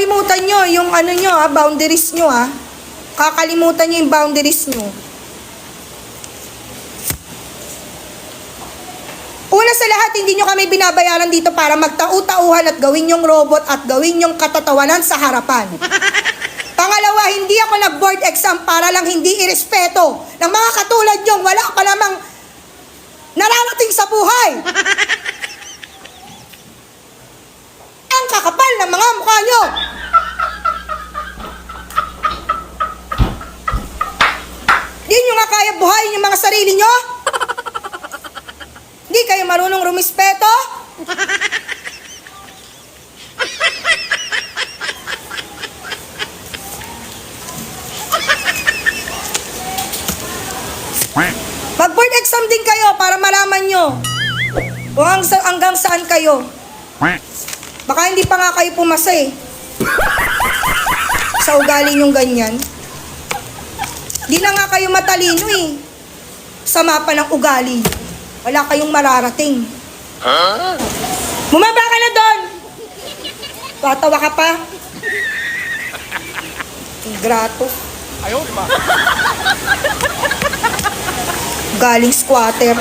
kakalimutan nyo yung ano nyo boundaries nyo Kakalimutan nyo yung boundaries nyo. Una sa lahat, hindi nyo kami binabayaran dito para magtau-tauhan at gawin yung robot at gawin yung katatawanan sa harapan. Pangalawa, hindi ako nag-board exam para lang hindi irespeto ng mga katulad nyong wala pa namang nararating sa buhay. Ang kakapal ng mga mukha nyo. Di nyo nga kaya buhayin yung mga sarili nyo? Di kayo marunong rumispeto? Mag-board exam din kayo para malaman nyo kung hanggang saan kayo. Baka hindi pa nga kayo pumasa sa ugali nyong ganyan. Di na nga kayo matalino sa mapa ng ugali. Wala kayong mararating. Bumaba ka na doon! Tatawa ka pa? Ingrato. Ayaw, ba? Galing squatter.